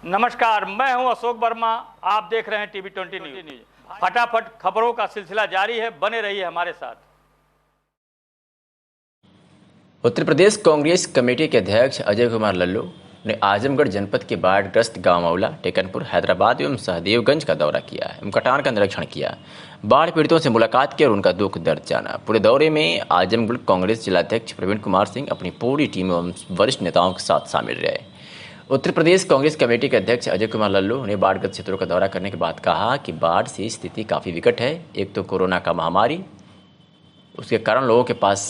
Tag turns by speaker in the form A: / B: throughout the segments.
A: नमस्कार, मैं हूं अशोक वर्मा। आप देख रहे हैं टीवी 20 न्यूज। फटाफट खबरों का सिलसिला जारी है, बने रहिए हमारे साथ।
B: उत्तर प्रदेश कांग्रेस कमेटी के अध्यक्ष अजय कुमार लल्लू ने आजमगढ़ जनपद के बाढ़ग्रस्त गांव मौला, टेकनपुर, हैदराबाद एवं सहदेवगंज का दौरा किया एवं कटान का निरीक्षण किया। बाढ़ पीड़ितों से मुलाकात की और उनका दुख दर्द जाना। पूरे दौरे में आजमगढ़ कांग्रेस जिलाध्यक्ष प्रवीण कुमार सिंह अपनी पूरी टीम एवं वरिष्ठ नेताओं के साथ शामिल रहे। उत्तर प्रदेश कांग्रेस कमेटी के अध्यक्ष अजय कुमार लल्लू ने बाढ़ग्रस्त क्षेत्रों का दौरा करने के बाद कहा कि बाढ़ से स्थिति काफ़ी विकट है। एक तो कोरोना का महामारी, उसके कारण लोगों के पास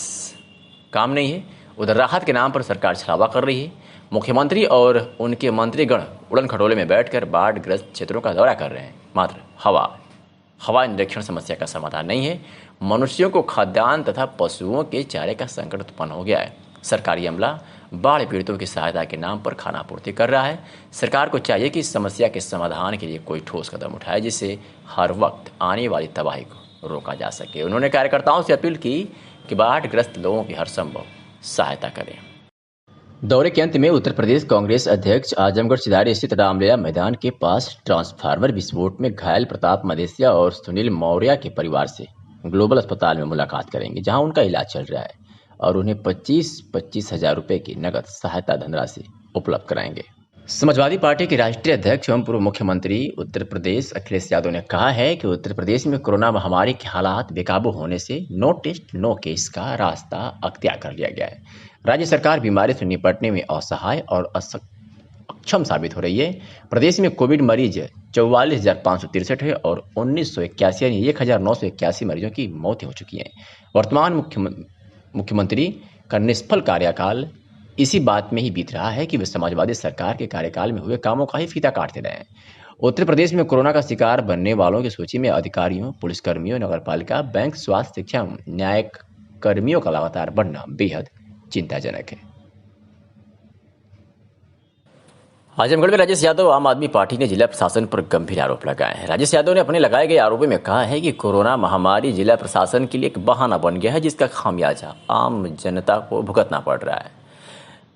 B: काम नहीं है, उधर राहत के नाम पर सरकार छलावा कर रही है। मुख्यमंत्री और उनके मंत्रीगण उड़न खटोले में बैठकर बाढ़ग्रस्त क्षेत्रों का दौरा कर रहे हैं, मात्र हवा निरीक्षण समस्या का समाधान नहीं है। मनुष्यों को खाद्यान्न तथा पशुओं के चारे का संकट उत्पन्न हो गया है। सरकारी अमला बाढ़ पीड़ितों की सहायता के नाम पर खाना आपूर्ति कर रहा है। सरकार को चाहिए कि इस समस्या के समाधान के लिए कोई ठोस कदम उठाए, जिससे हर वक्त आने वाली तबाही को रोका जा सके। उन्होंने कार्यकर्ताओं से अपील की कि बाढ़ग्रस्त लोगों की हर संभव सहायता करें। दौरे के अंत में उत्तर प्रदेश कांग्रेस अध्यक्ष आजमगढ़ सिधारी स्थित रामलीला मैदान के पास ट्रांसफार्मर विस्फोट में घायल प्रताप मदेसिया और सुनील मौर्य के परिवार से ग्लोबल अस्पताल में मुलाकात करेंगे, जहां उनका इलाज चल रहा है, और उन्हें 25-25 हजार रुपए की नगद सहायता धनराशि उपलब्ध कराएंगे। समाजवादी पार्टी के राष्ट्रीय अध्यक्ष एवं पूर्व मुख्यमंत्री उत्तर प्रदेश अखिलेश यादव ने कहा है कि उत्तर प्रदेश में कोरोना महामारी के हालात बेकाबू होने से नो टेस्ट नो केस का रास्ता अख्तियार कर लिया गया है। राज्य सरकार बीमारी से निपटने में असहाय और अक्षम साबित हो रही है। प्रदेश में कोविड मरीज 44,563 है और 1981 यानी 1,981 मरीजों की मौतें हो चुकी हैं। वर्तमान मुख्यमंत्री का निष्फल कार्यकाल इसी बात में ही बीत रहा है कि वे समाजवादी सरकार के कार्यकाल में हुए कामों का ही फीता काटते रहे हैं। उत्तर प्रदेश में कोरोना का शिकार बनने वालों की सूची में अधिकारियों, पुलिसकर्मियों, नगरपालिका, बैंक, स्वास्थ्य, शिक्षा, न्यायिक कर्मियों का लगातार बढ़ना बेहद चिंताजनक है। आजमगढ़ में राजेश यादव आम आदमी पार्टी ने जिला प्रशासन पर गंभीर आरोप लगाए हैं। राजेश यादव ने अपने लगाए गए आरोपों में कहा है कि कोरोना महामारी जिला प्रशासन के लिए एक बहाना बन गया है, जिसका खामियाजा आम जनता को भुगतना पड़ रहा है।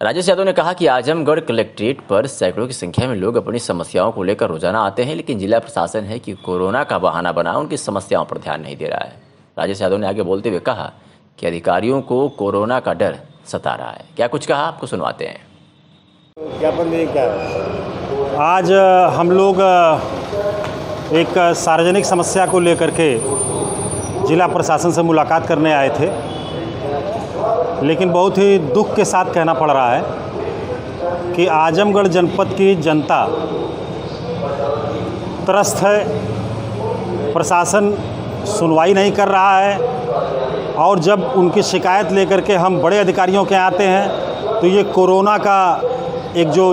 B: राजेश यादव ने कहा कि आजमगढ़ कलेक्ट्रेट पर सैकड़ों की संख्या में लोग अपनी समस्याओं को लेकर रोजाना आते हैं, लेकिन जिला प्रशासन है कि कोरोना का बहाना बना उनकी समस्याओं पर ध्यान नहीं दे रहा है। राजेश यादव ने आगे बोलते हुए कहा कि अधिकारियों को कोरोना का डर सता रहा है। क्या कुछ कहा, आपको सुनवाते हैं।
C: ज्ञापन दें क्या? आज हम लोग एक सार्वजनिक समस्या को लेकर के जिला प्रशासन से मुलाकात करने आए थे, लेकिन बहुत ही दुख के साथ कहना पड़ रहा है कि आजमगढ़ जनपद की जनता त्रस्त है। प्रशासन सुनवाई नहीं कर रहा है, और जब उनकी शिकायत लेकर के हम बड़े अधिकारियों के आते हैं तो ये कोरोना का एक जो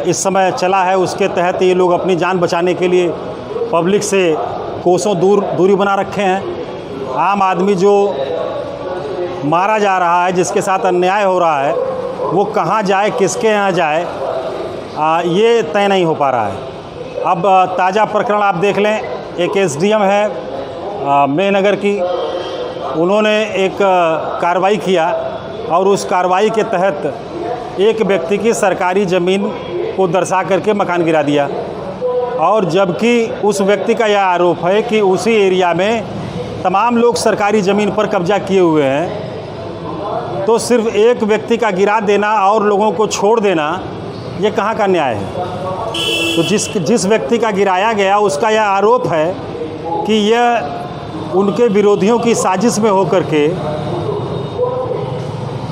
C: इस समय चला है उसके तहत ये लोग अपनी जान बचाने के लिए पब्लिक से कोसों दूरी बना रखे हैं। आम आदमी जो मारा जा रहा है, जिसके साथ अन्याय हो रहा है, वो कहाँ जाए, किसके यहाँ जाए, ये तय नहीं हो पा रहा है। अब ताज़ा प्रकरण आप देख लें, एक एसडीएम है मेहनगर की, उन्होंने एक कार्रवाई किया और उस कार्रवाई के तहत एक व्यक्ति की सरकारी ज़मीन को दर्शा करके मकान गिरा दिया, और जबकि उस व्यक्ति का यह आरोप है कि उसी एरिया में तमाम लोग सरकारी ज़मीन पर कब्जा किए हुए हैं। तो सिर्फ एक व्यक्ति का गिरा देना और लोगों को छोड़ देना, ये कहाँ का न्याय है? तो जिस व्यक्ति का गिराया गया उसका यह आरोप है कि यह उनके विरोधियों की साजिश में होकर के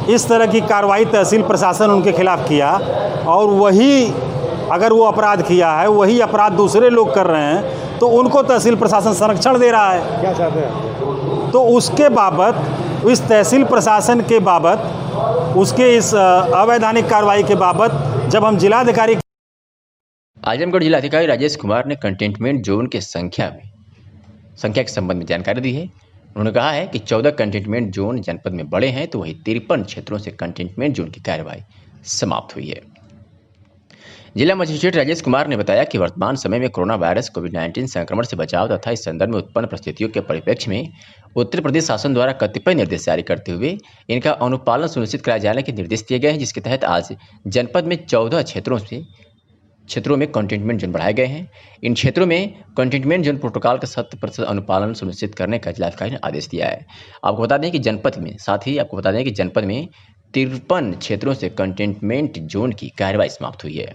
C: इस तरह की कार्रवाई तहसील प्रशासन उनके खिलाफ किया, और वही अगर वो अपराध किया है, वही अपराध दूसरे लोग कर रहे हैं, तो उनको तहसील प्रशासन संरक्षण दे रहा है। क्या चाहते हैं? तो उसके बाबत, इस तहसील प्रशासन के बाबत, उसके इस अवैधानिक कार्रवाई के बाबत जब हम जिलाधिकारी
B: आजमगढ़ जिलाधिकारी राजेश कुमार ने कंटेनमेंट जोन के संख्या के संबंध में जानकारी दी है। उन्होंने कहा है कि 14 कंटेनमेंट जोन जनपद में बड़े हैं, तो वही 53 क्षेत्रों से कंटेनमेंट जोन की कार्रवाई समाप्त हुई है। जिला मजिस्ट्रेट राजेश कुमार ने बताया कि वर्तमान समय में कोरोना वायरस कोविड-19 संक्रमण से बचाव तथा इस संदर्भ में उत्पन्न परिस्थितियों के परिप्रेक्ष्य में उत्तर प्रदेश शासन द्वारा कतिपय निर्देश जारी करते हुए इनका अनुपालन सुनिश्चित कराए जाने के निर्देश दिए गए हैं, जिसके तहत आज जनपद में 14 क्षेत्रों से क्षेत्रों में कंटेनमेंट जोन बढ़ाए गए हैं। इन क्षेत्रों में कंटेनमेंट जोन प्रोटोकॉल का 100% अनुपालन सुनिश्चित करने का जिलाधिकारी ने आदेश दिया है। आपको बता दें कि जनपद में 53 क्षेत्रों से कंटेनमेंट जोन की कार्रवाई समाप्त हुई है।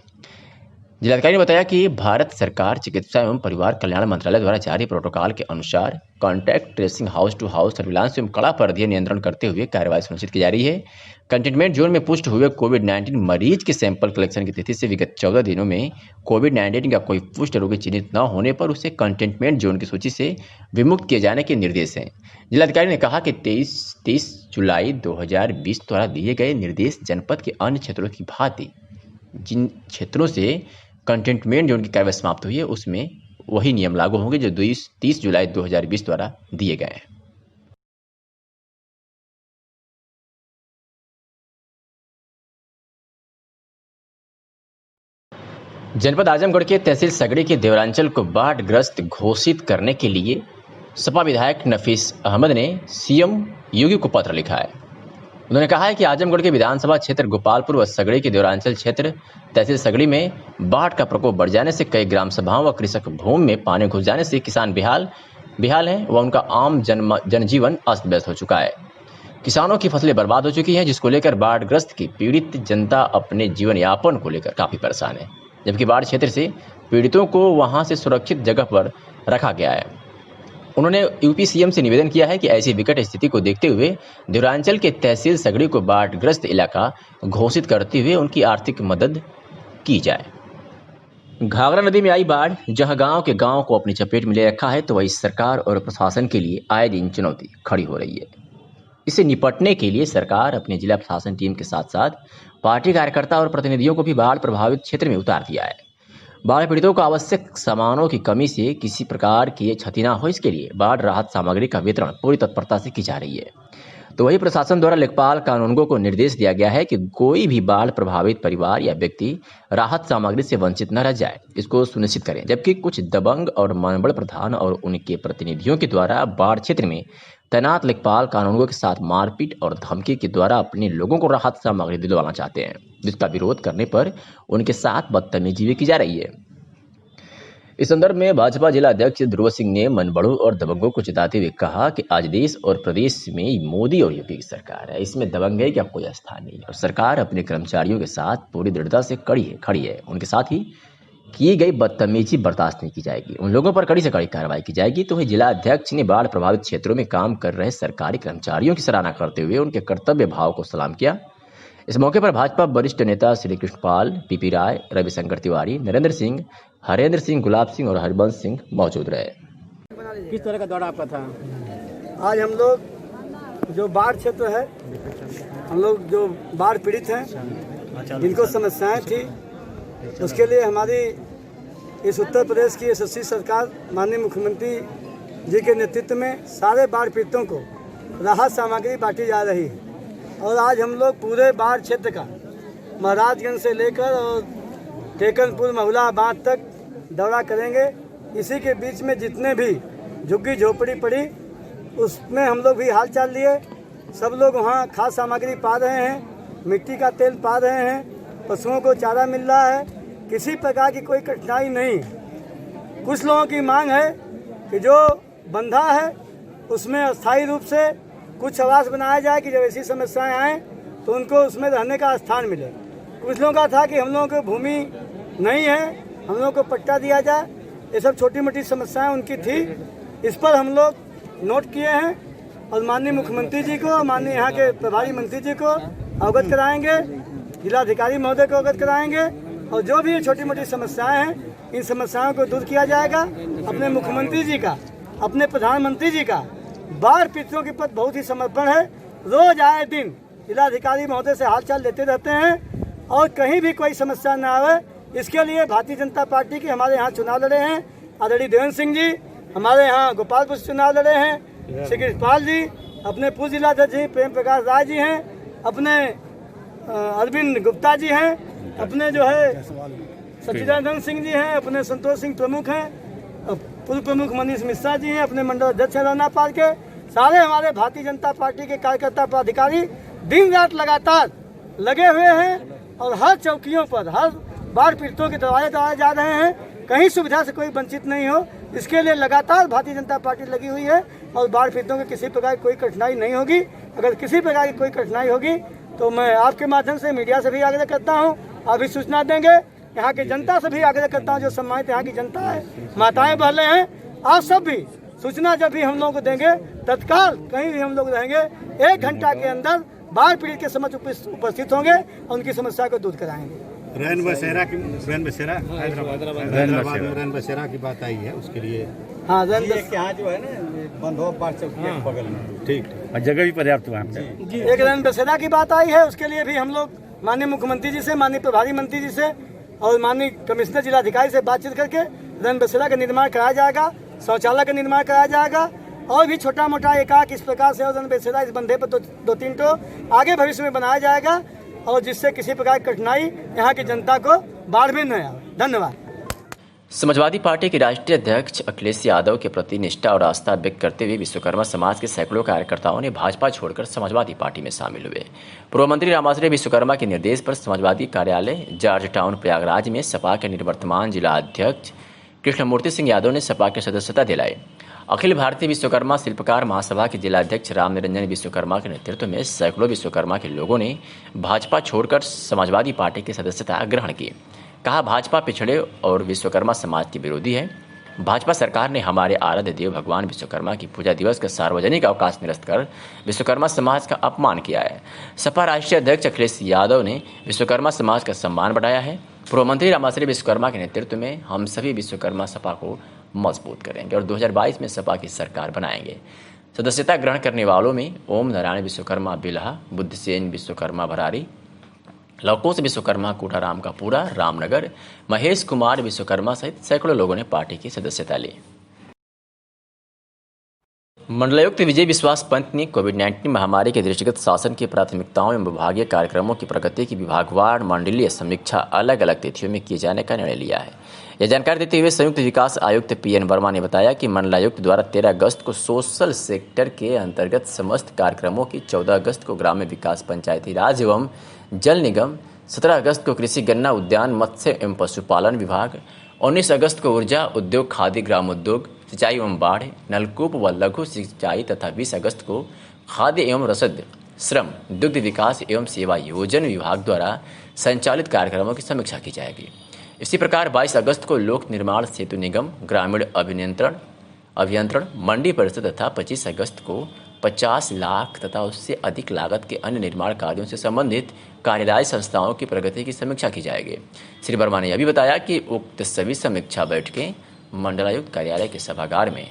B: जिलाधिकारी ने बताया कि भारत सरकार चिकित्सा एवं परिवार कल्याण मंत्रालय द्वारा जारी प्रोटोकॉल के अनुसार contact tracing, house to house surveillance एवं कड़ा परिधीय नियंत्रण करते हुए कार्रवाई सुनिश्चित की जा रही है। कंटेनमेंट जोन में पुष्ट हुए कोविड-19 मरीज के सैंपल कलेक्शन की तिथि से विगत 14 दिनों में कोविड-19 का कोई पुष्ट रोगी चिन्हित न होने पर उसे कंटेनमेंट जोन की सूची से विमुक्त किए जाने के निर्देश हैं। जिलाधिकारी ने कहा कि 30 जुलाई 2020 द्वारा दिए गए निर्देश जनपद के अन्य क्षेत्रों की भांति जिन क्षेत्रों से कंटेनमेंट जोन की कार्रवाई समाप्त हुई है उसमें वही नियम लागू होंगे जो 30 जुलाई 2020 द्वारा दिए गए हैं। जनपद आजमगढ़ के तहसील सगड़ी के देवरांचल को बाढ़ग्रस्त घोषित करने के लिए सपा विधायक नफीस अहमद ने सीएम योगी को पत्र लिखा है। उन्होंने कहा है कि आजमगढ़ के विधानसभा क्षेत्र गोपालपुर व सगड़ी के देवरांचल क्षेत्र तहसील सगड़ी में बाढ़ का प्रकोप बढ़ जाने से कई ग्राम सभाओं व कृषक भूमि में पानी घुस जाने से किसान बेहाल हैं व उनका आम जनजीवन अस्त व्यस्त हो चुका है। किसानों की फसलें बर्बाद हो चुकी हैं, जिसको लेकर बाढ़ग्रस्त की पीड़ित जनता अपने जीवन यापन को लेकर काफी परेशान है, जबकि बाढ़ क्षेत्र से पीड़ितों को वहां से सुरक्षित जगह पर रखा गया है। उन्होंने यूपी सीएम से निवेदन किया है कि ऐसी विकट स्थिति को देखते हुए देवरांचल के तहसील सगड़ी को बाढ़ग्रस्त इलाका घोषित करते हुए उनकी आर्थिक मदद की जाए। घाघरा नदी में आई बाढ़ जहां गांव के गांव को अपनी चपेट में ले रखा है, तो वही सरकार और प्रशासन के लिए आए दिन चुनौती खड़ी हो रही है। इससे निपटने के लिए सरकार अपने जिला प्रशासन टीम के साथ साथ पार्टी कार्यकर्ता और प्रतिनिधियों को भी बाढ़ प्रभावित क्षेत्र में उतार दिया है। बाढ़ पीड़ितों को आवश्यक सामानों की कमी से किसी प्रकार की क्षति न हो, इसके लिए बाढ़ राहत सामग्री का वितरण पूरी तत्परता से की जा रही है। तो वही प्रशासन द्वारा लेखपाल कानूनगो को निर्देश दिया गया है कि कोई भी बाढ़ प्रभावित परिवार या व्यक्ति राहत सामग्री से वंचित न रह जाए, इसको सुनिश्चित करें। जबकि कुछ दबंग और मनबड़ प्रधान और उनके प्रतिनिधियों के द्वारा बाढ़ क्षेत्र में तैनात लेखपाल कानूनगो के साथ मारपीट और धमकी के द्वारा अपने लोगों को राहत सामग्री दिलवाना चाहते हैं, जिसका विरोध करने पर उनके साथ बदतमीजी भी की जा रही है। इस संदर्भ में भाजपा जिला अध्यक्ष ध्रुव सिंह ने मनबड़ों और दबंगों को चिताते हुए कहा कि आज देश और प्रदेश में मोदी और यूपी की सरकार है, इसमें दबंगई का कोई स्थान नहीं है और सरकार अपने कर्मचारियों के साथ पूरी दृढ़ता से खड़ी है। उनके साथ ही की गई बदतमीजी बर्दाश्त नहीं की जाएगी, उन लोगों पर कड़ी से कड़ी कार्रवाई की जाएगी। तो वही जिला अध्यक्ष ने बाढ़ प्रभावित क्षेत्रों में काम कर रहे सरकारी कर्मचारियों की सराहना करते हुए उनके कर्तव्य भाव को सलाम किया। इस मौके पर भाजपा वरिष्ठ नेता श्री कृष्णपाल, पीपी राय, रविशंकर तिवारी, नरेंद्र सिंह, हरेंद्र सिंह, गुलाब सिंह और हरिवंश सिंह मौजूद रहे।
D: किस तरह का दौरा आपका था?
E: आज हम लोग जो बाढ़ क्षेत्र है, हम लोग जो बाढ़ पीड़ित हैं, जिनको समस्याएं थी, उसके लिए हमारी इस उत्तर प्रदेश की यशस्वी सरकार माननीय मुख्यमंत्री जी के नेतृत्व में सारे बाढ़ पीड़ितों को राहत सामग्री बांटी जा रही है। और आज हम लोग पूरे बाढ़ क्षेत्र का महाराजगंज से लेकर और टेकनपुर महुला बांध तक दौरा करेंगे। इसी के बीच में जितने भी झुग्गी झोपड़ी पड़ी उसमें हम लोग भी हाल चाल लिए। सब लोग वहाँ खाद्य सामग्री पा रहे हैं, मिट्टी का तेल पा रहे हैं, पशुओं को चारा मिल रहा है, किसी प्रकार की कोई कठिनाई नहीं। कुछ लोगों की मांग है कि जो बंधा है उसमें अस्थायी रूप से कुछ आवास बनाया जाए कि जब ऐसी समस्याएं आएँ तो उनको उसमें रहने का स्थान मिले। कुछ लोगों का था कि हम लोगों को भूमि नहीं है, हम लोगों को पट्टा दिया जाए। ये सब छोटी मोटी समस्याएं उनकी थी, इस पर हम लोग नोट किए हैं और माननीय मुख्यमंत्री जी को, माननीय यहाँ के प्रभारी मंत्री जी को अवगत कराएंगे, जिलाधिकारी महोदय को अवगत कराएंगे और जो भी छोटी मोटी समस्याएं हैं इन समस्याओं को दूर किया जाएगा। अपने मुख्यमंत्री जी का, अपने प्रधानमंत्री जी का बाढ़ पीड़ितों के प्रति बहुत ही समर्पण है। रोज आए दिन जिलाधिकारी महोदय से हालचाल लेते रहते हैं और कहीं भी कोई समस्या न आवे, इसके लिए भारतीय जनता पार्टी के हमारे यहाँ चुनाव लड़े हैं आदरणीय देवेंद्र सिंह जी, हमारे यहाँ गोपालपुर से चुनाव लड़े हैं श्री कृष्णपाल जी, अपने पूर्व जिलाध्यक्ष जी प्रेम प्रकाश राय जी हैं, अपने अरविंद गुप्ता जी हैं, अपने जो है सचिदानंद सिंह जी हैं, अपने संतोष सिंह प्रमुख हैं, पूर्व प्रमुख मनीष मिश्रा जी हैं, अपने मंडल अध्यक्ष राना पाल के, सारे हमारे भारतीय जनता पार्टी के कार्यकर्ता पदाधिकारी दिन रात लगातार लगे हुए हैं और हर चौकियों पर, हर बाढ़ पीड़ितों के दरवाजे दरवाजे जा रहे हैं, कहीं सुविधा से कोई वंचित नहीं हो। इसके लिए लगातार भारतीय जनता पार्टी लगी हुई है और बाढ़ पीड़ितों को किसी प्रकार की कोई कठिनाई नहीं होगी। अगर किसी प्रकार की कोई कठिनाई होगी तो मैं आपके माध्यम से मीडिया से भी आग्रह करता हूँ, अभी सूचना देंगे। यहाँ की जनता से भी आग्रह करता हूँ, जो सम्मानित यहाँ की जनता है, माताएं बहनें हैं, आप सब भी सूचना जब भी हम लोगों को देंगे, तत्काल कहीं भी हम लोग रहेंगे, 1 घंटा के अंदर बाढ़ पीड़ित के समक्ष उपस्थित होंगे और उनकी समस्या को दूर कराएंगे।
C: रैन बसेरा रैन बसेरा की बात आई है, उसके लिए
E: हाँ,
C: यहाँ जो है ना बंधोप बाढ़ चौकी के बगल में, ठीक, और जगह भी पर्याप्त हुआ है।
E: एक रैन बसेरा की बात आई है, उसके लिए भी हम लोग माननीय मुख्यमंत्री जी से, माननीय प्रभारी मंत्री जी से और माननीय कमिश्नर जिलाधिकारी से बातचीत करके रैन बसेरा का निर्माण कराया जाएगा, शौचालय का निर्माण कराया जाएगा और भी छोटा मोटा एकाक इस प्रकार से रैन बसेरा इस बंधे पर 2-3 तो आगे भविष्य में बनाया जाएगा और जिससे किसी प्रकार की कठिनाई यहाँ की जनता को बाढ़ भी न आए। धन्यवाद।
B: समाजवादी पार्टी के राष्ट्रीय अध्यक्ष अखिलेश यादव के प्रति निष्ठा और आस्था व्यक्त करते हुए विश्वकर्मा समाज के सैकड़ों कार्यकर्ताओं ने भाजपा छोड़कर समाजवादी पार्टी में शामिल हुए। पूर्व मंत्री रामाश्रय विश्वकर्मा के निर्देश पर समाजवादी कार्यालय जॉर्ज टाउन प्रयागराज में सपा के निवर्तमान जिला अध्यक्ष कृष्णमूर्ति सिंह यादव ने सपा की सदस्यता दिलाई। अखिल भारतीय विश्वकर्मा शिल्पकार महासभा के जिलाध्यक्ष राम निरंजन विश्वकर्मा के नेतृत्व में सैकड़ों विश्वकर्मा के लोगों ने भाजपा छोड़कर समाजवादी पार्टी की सदस्यता ग्रहण की। कहा, भाजपा पिछड़े और विश्वकर्मा समाज के विरोधी है। भाजपा सरकार ने हमारे आराध्य देव भगवान विश्वकर्मा की पूजा दिवस का सार्वजनिक अवकाश निरस्त कर विश्वकर्मा समाज का अपमान किया है। सपा राष्ट्रीय अध्यक्ष अखिलेश यादव ने विश्वकर्मा समाज का सम्मान बढ़ाया है। पूर्व मंत्री रामाश्रय विश्वकर्मा के नेतृत्व में हम सभी विश्वकर्मा सपा को मजबूत करेंगे और 2022 में सपा की सरकार बनाएंगे। सदस्यता ग्रहण करने वालों में ओम नारायण विश्वकर्मा बिल्हा, बुद्धसेन विश्वकर्मा भरारी, लवकुश विश्वकर्मा कोटाराम का पूरा, रामनगर, महेश कुमार विश्वकर्मा सहित सैकड़ों लोगों ने पार्टी की सदस्यता ली। मंडलायुक्त विजय विश्वास पंत ने कोविड-19 महामारी के दृष्टिगत शासन की प्राथमिकताओं एवं विभागीय कार्यक्रमों की प्रगति की विभागवार मंडलीय समीक्षा अलग अलग तिथियों में किए जाने का निर्णय लिया है। यह जानकारी देते हुए संयुक्त विकास आयुक्त PN वर्मा ने बताया कि मंडलायुक्त द्वारा 13 अगस्त को सोशल सेक्टर के अंतर्गत समस्त कार्यक्रमों की, 14 अगस्त को ग्राम्य विकास पंचायती राज एवं जल निगम, 17 अगस्त को कृषि गन्ना उद्यान मत्स्य एवं पशुपालन विभाग, 19 अगस्त को ऊर्जा उद्योग खादी ग्राम उद्योग, सिंचाई एवं बाढ़, नलकूप व लघु सिंचाई तथा 20 अगस्त को खाद्य एवं रसद, श्रम, दुग्ध विकास एवं सेवा योजन विभाग द्वारा संचालित कार्यक्रमों की समीक्षा की जाएगी। इसी प्रकार 22 अगस्त को लोक निर्माण सेतु निगम, ग्रामीण अभियंत्रण मंडी परिषद तथा 25 अगस्त को 50 लाख तथा उससे अधिक लागत के अन्य निर्माण कार्यों से संबंधित कार्यदायी संस्थाओं की प्रगति की समीक्षा की जाएगी। श्री वर्मा ने यह भी बताया कि उक्त सभी समीक्षा बैठकें मंडलायुक्त कार्यालय के सभागार में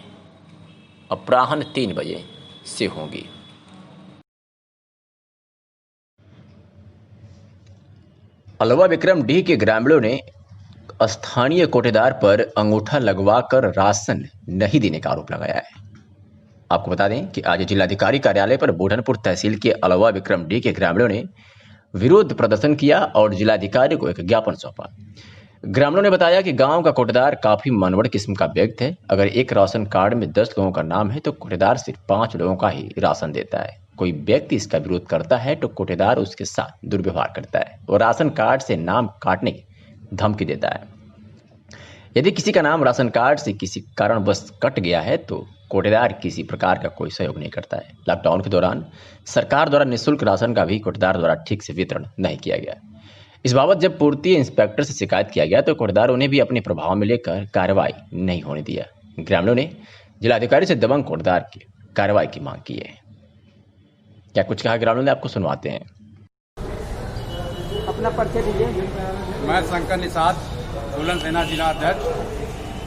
B: अपराह्न 3 बजे से होंगी। अलवा विक्रम डी के ग्रामीणों ने स्थानीय कोटेदार पर अंगूठा लगवाकर राशन नहीं देने का आरोप लगाया है। आपको बता दें कि आज जिलाधिकारी कार्यालय पर बुढ़नपुर तहसील के अलवा विक्रम डी के ग्रामीणों ने विरोध प्रदर्शन किया और जिलाधिकारी को एक ज्ञापन सौंपा। ग्रामीणों ने बताया कि गांव का कोटेदार काफी मनवड़ किस्म का व्यक्ति है। अगर एक राशन कार्ड में 10 लोगों का नाम है तो कोटेदार सिर्फ 5 लोगों का ही राशन देता है। कोई व्यक्ति इसका विरोध करता है तो कोटेदार उसके साथ दुर्व्यवहार करता है और राशन कार्ड से नाम काटने की धमकी देता है। यदि किसी का नाम राशन कार्ड से किसी कारणवश कट गया है तो कोटेदार किसी प्रकार का कोई सहयोग नहीं करता है। लॉकडाउन के दौरान सरकार द्वारा निःशुल्क राशन का भी कोटेदार द्वारा ठीक से वितरण नहीं किया गया। इस बाबत जब पूर्ति इंस्पेक्टर से शिकायत किया गया तो कोटेदार उन्हें भी अपने प्रभाव में लेकर कार्रवाई नहीं होने दिया। ग्रामीणों ने जिलाधिकारी से दबंग कोटेदार की कार्रवाई की मांग की है। क्या कुछ कहा ग्रामीणों ने, आपको सुनवाते हैं।
D: अपना परिचय दीजिए।
F: मैं शंकर निषाद, झूलन सेना जिला अध्यक्ष।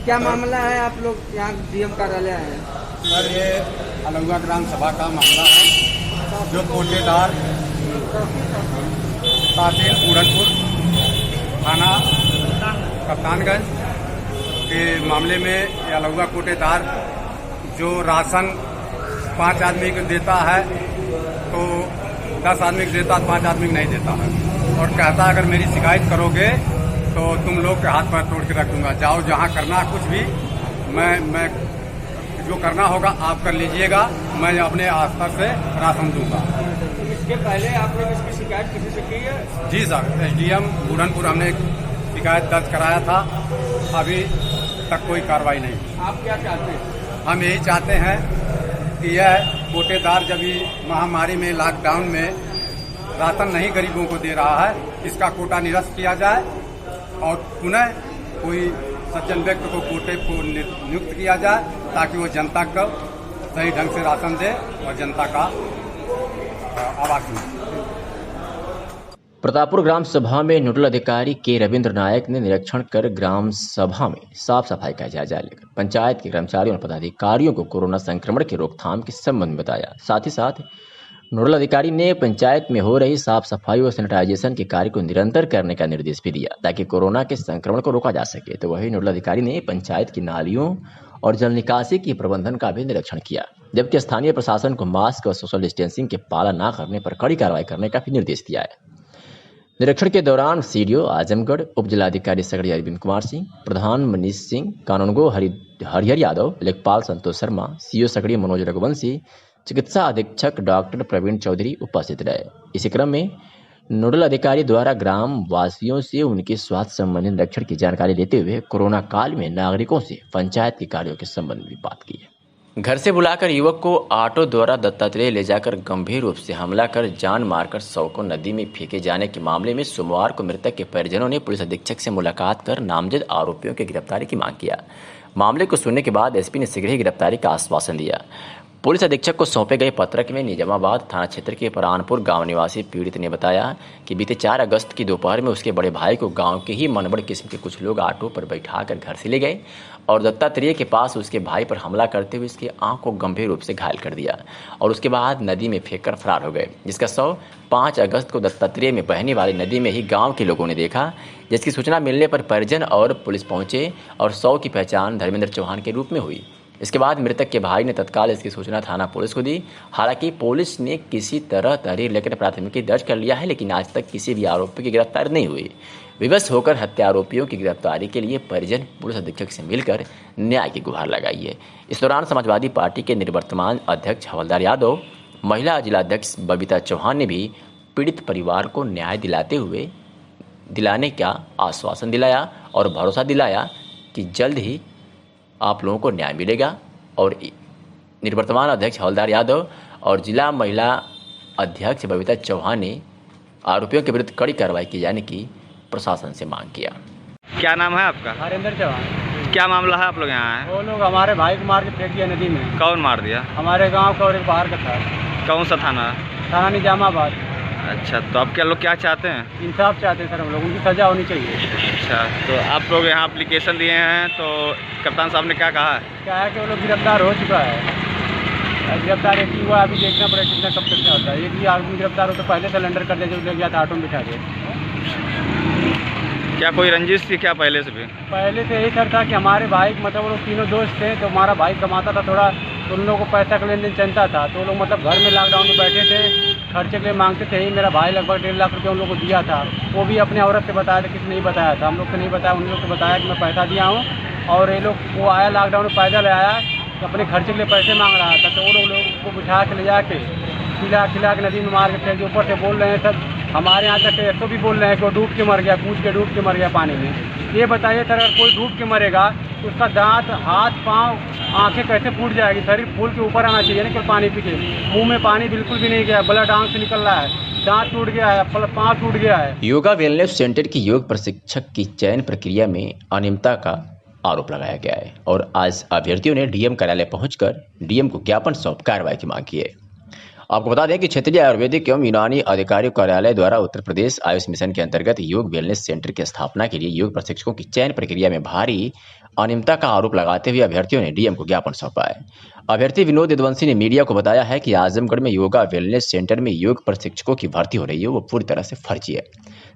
D: क्या मामला है, आप लोग यहाँ DM कार्यालय आए हैं?
F: सर, ये अलवा ग्राम सभा का मामला है जो कोटेदार तहसील बुढ़नपुर थाना कप्तानगंज के मामले में ये अलवा कोटेदार जो राशन 5 आदमी को देता है तो 10 आदमी को देता है, 5 आदमी को नहीं देता है और कहता है अगर मेरी शिकायत करोगे तो तुम लोग के हाथ पैर तोड़ के रख दूंगा। जाओ जहाँ करना है कुछ भी, मैं जो करना होगा आप कर लीजिएगा, मैं अपने आस्था से राशन दूंगा।
D: इसके पहले आप लोग इसकी शिकायत किसी से की है?
F: जी सर, SDM बुढ़नपुर हमने शिकायत दर्ज कराया था, अभी तक कोई कार्रवाई नहीं।
D: आप क्या चाहते हैं?
F: हम यही चाहते हैं कि यह कोटेदार जब भी महामारी में लॉकडाउन में राशन नहीं गरीबों को दे रहा है, इसका कोटा निरस्त किया जाए और पुनः कोई सज्जन व्यक्ति को कोटे को नियुक्त किया जाए ताकि वो जनता को सही ढंग से राशन दे और जनता का आवास मिले।
B: प्रतापपुर ग्राम सभा में नोडल अधिकारी के रविंद्र नायक ने निरीक्षण कर ग्राम सभा में साफ सफाई का जायजा लेकर पंचायत के कर्मचारियों और पदाधिकारियों को कोरोना संक्रमण की रोकथाम के संबंध में बताया। साथ ही साथ नोडल अधिकारी ने पंचायत में हो रही साफ सफाई और सैनिटाइजेशन के कार्य को निरंतर करने का निर्देश भी दिया ताकि कोरोना के संक्रमण को रोका जा सके। तो वही नोडल अधिकारी ने पंचायत की नालियों और जल निकासी के प्रबंधन का भी निरीक्षण किया, जबकि स्थानीय प्रशासन को मास्क और सोशल डिस्टेंसिंग के पालन न करने पर कड़ी कार्रवाई करने का भी निर्देश दिया है। निरीक्षण के दौरान सीडीओ आजमगढ़, उप जिलाधिकारी सगड़ी अरविंद कुमार सिंह, प्रधान मनीष सिंह, कानूनगो हरिहर यादव, लेखपाल संतोष शर्मा, सीओ सगड़ी मनोज रघुवंशी, चिकित्सा अधीक्षक डॉक्टर प्रवीण चौधरी उपस्थित रहे। इसी क्रम में नोडल अधिकारी द्वारा ग्राम वासियों से उनके स्वास्थ्य संबंधी निरीक्षण की जानकारी लेते हुए कोरोना काल में नागरिकों से पंचायत के कार्यों के संबंध में बात की है। घर से बुलाकर युवक को ऑटो द्वारा दत्तात्रेय ले जाकर गंभीर रूप से हमला कर जान मारकर शव को नदी में फेंके जाने के मामले में सोमवार को मृतक के परिजनों ने पुलिस अधीक्षक से मुलाकात कर नामजद आरोपियों की गिरफ्तारी की मांग किया। मामले को सुनने के बाद एसपी ने शीघ्र ही गिरफ्तारी का आश्वासन दिया। पुलिस अधीक्षक को सौंपे गए पत्रक में निजामाबाद थाना क्षेत्र के परानपुर गांव निवासी पीड़ित ने बताया कि बीते 4 अगस्त की दोपहर में उसके बड़े भाई को गांव के ही मनबड़ किस्म के कुछ लोग ऑटो पर बैठाकर घर से ले गए और दत्तात्रेय के पास उसके भाई पर हमला करते हुए उसकी आंख को गंभीर रूप से घायल कर दिया और उसके बाद नदी में फेंककर फरार हो गए, जिसका शव 5 अगस्त को दत्तात्रेय में बहने वाली नदी में ही गाँव के लोगों ने देखा। जिसकी सूचना मिलने पर परिजन और पुलिस पहुंचे और शव की पहचान धर्मेंद्र चौहान के रूप में हुई। इसके बाद मृतक के भाई ने तत्काल इसकी सूचना थाना पुलिस को दी। हालांकि पुलिस ने किसी तरह तहरीर लेकर प्राथमिकी दर्ज कर लिया है, लेकिन आज तक किसी भी आरोपी की गिरफ्तारी नहीं हुई। विवश होकर हत्या आरोपियों की गिरफ्तारी के लिए परिजन पुलिस अधीक्षक से मिलकर न्याय की गुहार लगाई है। इस दौरान समाजवादी पार्टी के निवर्तमान अध्यक्ष हवलदार यादव, महिला जिलाध्यक्ष बबीता चौहान ने भी पीड़ित परिवार को न्याय दिलाने का आश्वासन दिलाया और भरोसा दिलाया कि जल्द ही आप लोगों को न्याय मिलेगा। और निवर्तमान अध्यक्ष हवलदार यादव और जिला महिला अध्यक्ष बबीता चौहान ने आरोपियों के विरुद्ध कड़ी कार्रवाई किए जाने की प्रशासन से मांग किया।
G: क्या नाम है आपका?
E: हरेंद्र चौहान।
G: क्या मामला है? आप लोग यहाँ आए?
E: वो लोग हमारे भाई को मार के फेंक दिया नदी में।
G: कौन मार दिया?
E: हमारे गांव का और एक बाहर का था।
G: कौन सा थाना?
E: थाना निजामाबाद।
G: अच्छा, तो आप क्या लोग क्या चाहते हैं?
E: इंसाफ चाहते हैं सर हम लोग, उनकी सजा होनी चाहिए।
G: अच्छा, तो आप लोग यहाँ एप्लीकेशन दिए हैं, तो कप्तान साहब ने क्या कहा है?
E: क्या है कि वो लोग गिरफ्तार हो चुका है। गिरफ्तार एक ही हुआ, अभी देखना पड़ेगा कितना कब तक क्या होता है। एक ही आदमी गिरफ्तार हो तो पहले सिलेंडर कर दिया, जो ले गया था ऑटो में बिठा के।
G: क्या कोई रंजिश थी क्या पहले से भी?
E: पहले से यही सर था कि हमारे भाई मतलब वो लोग तीनों दोस्त थे, तो हमारा भाई कमाता था थोड़ा, तो उन लोगों को पैसा का लेन देन चलता था। तो वो लोग मतलब घर में लॉकडाउन में बैठे थे, खर्चे के लिए मांगते थे। ही मेरा भाई लगभग 1.5 लाख रुपये उन लोगों को दिया था। वो भी अपने औरत से बताया था, किसी नहीं बताया था, हम लोग से नहीं बताया। उन लोग को बताया कि मैं पैसा दिया हूँ, और ये लोग वो आया लॉकडाउन में पैदल आया, तो अपने खर्चे के लिए पैसे मांग रहा था। तो वो लोग को बिठा के ले जाके खिला के नदी में मार के फेंक दिया। ऊपर से बोल रहे हैं सब, हमारे यहाँ तक ऐसा भी बोल रहे हैं कि वो डूब के मर गया, कूद के डूब के मर गया पानी में। ये बताइए सर, अगर कोई डूब के मरेगा तो उसका दांत, हाथ, पाँव, आंखें कैसे फूट जाएगी? शरीर फूल के ऊपर आना चाहिए ना, केवल पानी पी के। मुँह में पानी बिल्कुल भी नहीं गया, ब्लड आंख से निकल रहा है, दांत टूट गया है, पाँव टूट गया है।
B: योगा वेलनेस सेंटर की योग प्रशिक्षक की चयन प्रक्रिया में अनियमितता का आरोप लगाया गया है और आज अभ्यर्थियों ने डीएम कार्यालय पहुंचकर डीएम को ज्ञापन सौंप कार्रवाई की मांग की है। आपको बता दें कि क्षेत्रीय आयुर्वेदिक एवं यूनानी अधिकारी कार्यालय द्वारा उत्तर प्रदेश आयुष मिशन के अंतर्गत योग वेलनेस सेंटर की स्थापना के लिए योग प्रशिक्षकों की चयन प्रक्रिया में भारी अनियमितता का आरोप लगाते हुए अभ्यर्थियों ने डीएम को ज्ञापन सौंपा है। अभ्यर्थी विनोद यदुवंशी ने मीडिया को बताया है कि आजमगढ़ में योगा वेलनेस सेंटर में योग प्रशिक्षकों की भर्ती हो रही है, वो पूरी तरह से फर्जी है।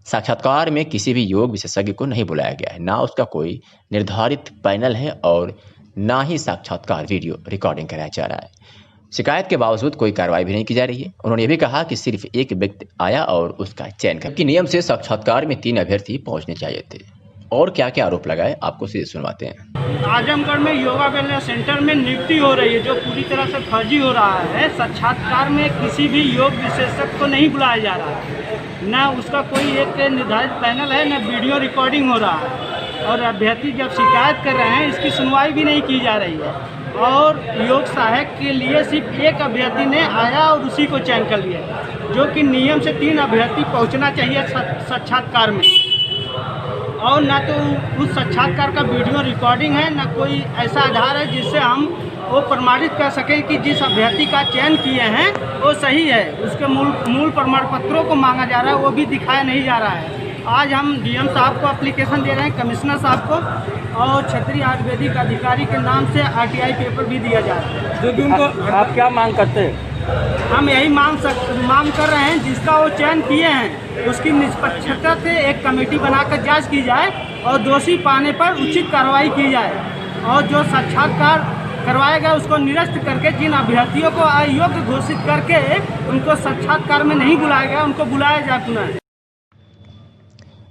B: साक्षात्कार में किसी भी योग विशेषज्ञ को नहीं बुलाया गया है, ना उसका कोई निर्धारित पैनल है और ना ही साक्षात्कार वीडियो रिकॉर्डिंग कराया जा रहा है। शिकायत के बावजूद कोई कार्रवाई भी नहीं की जा रही है। उन्होंने ये भी कहा कि सिर्फ एक व्यक्ति आया और उसका चयन कर, नियम से साक्षात्कार में 3 अभ्यर्थी पहुंचने चाहिए थे। और क्या क्या आरोप लगाए आपको सीधे सुनवाते हैं।
H: आजमगढ़ में योगा वेलनेस सेंटर में नियुक्ति हो रही है जो पूरी तरह से फर्जी हो रहा है। साक्षात्कार में किसी भी योग विशेषज्ञ को नहीं बुलाया जा रहा है। ना उसका कोई एक निर्धारित पैनल है, ना वीडियो रिकॉर्डिंग हो रहा है। और अभ्यर्थी जब शिकायत कर रहे हैं, इसकी सुनवाई भी नहीं की जा रही है। और योग सहायक के लिए सिर्फ एक अभ्यर्थी ने आया और उसी को चयन कर लिया, जो कि नियम से 3 अभ्यर्थी पहुंचना चाहिए साक्षात्कार में। और ना तो उस साक्षात्कार का वीडियो रिकॉर्डिंग है, ना कोई ऐसा आधार है जिससे हम वो प्रमाणित कर सकें कि जिस अभ्यर्थी का चयन किए हैं वो सही है। उसके मूल प्रमाण पत्रों को मांगा जा रहा है, वो भी दिखाया नहीं जा रहा है। आज हम डीएम साहब को एप्लीकेशन दे रहे हैं, कमिश्नर साहब को, और क्षेत्रीय आयुर्वेदिक अधिकारी के नाम से आरटीआई पेपर भी दिया जा रहा है। जो कि उनको
A: आप क्या मांग करते हैं?
H: हम यही मांग कर रहे हैं, जिसका वो चयन किए हैं उसकी निष्पक्षता से एक कमेटी बनाकर जांच की जाए और दोषी पाने पर उचित कार्रवाई की जाए। और जो साक्षात्कार करवाया गया उसको निरस्त करके, जिन अभ्यर्थियों को अयोग्य घोषित करके उनको साक्षात्कार में नहीं बुलाया गया, उनको बुलाया जाए पुनः।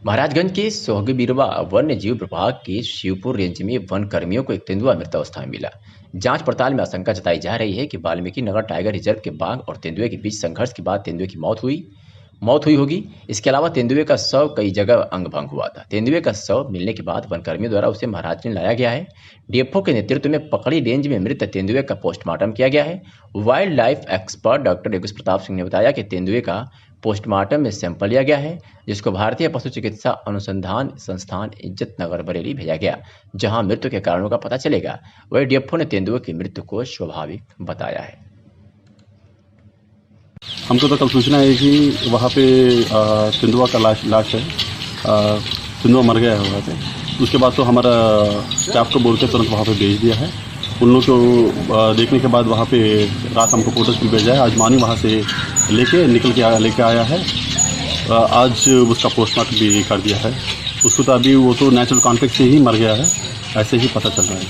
B: महाराजगंज के सोहगबीरवा वन्य जीव विभाग के शिवपुर रेंज में वन कर्मियों को एक तेंदुआ मृत अवस्था में मिला। जांच पड़ताल में आशंका जताई जा रही है कि वाल्मीकि नगर टाइगर रिजर्व के बाघ और तेंदुए के बीच संघर्ष के बाद तेंदुए की मौत हुई होगी। इसके अलावा तेंदुए का शव कई जगह अंग भंग हुआ था। तेंदुए का शव मिलने के बाद वन कर्मियों द्वारा उसे महाराजगंज लाया गया है। डीएफओ के नेतृत्व में पकड़ी रेंज में मृत तेंदुए का पोस्टमार्टम किया गया है। Wild life expert doctor Yogesh Pratap Singh ने बताया कि तेंदुए का पोस्टमार्टम में सैंपल लिया गया है, जिसको भारतीय पशु चिकित्सा अनुसंधान संस्थान इज्जत नगर बरेली भेजा गया, जहां मृत्यु के कारणों का पता चलेगा। वहीं डीएफओ ने तेंदुए की मृत्यु को स्वाभाविक बताया है।
I: हमको तो कल सूचना है कि वहाँ पे तेंदुआ का लाश है, तेंदुआ मर गया है वहाँ पे। उसके बाद तो हमारा स्टाफ को बोल के तुरंत वहाँ पे भेज दिया है। उन लोग को देखने के बाद वहाँ पे रात हमको फोटोज भी भेजा है। आज मॉर्निंग वहाँ से लेके आया है। आज उसका पोस्टमार्टम भी कर दिया है। उसको तो अभी वो तो नेचुरल कॉन्फ्लिक्ट से ही मर गया है, ऐसे ही पता चल रहा है।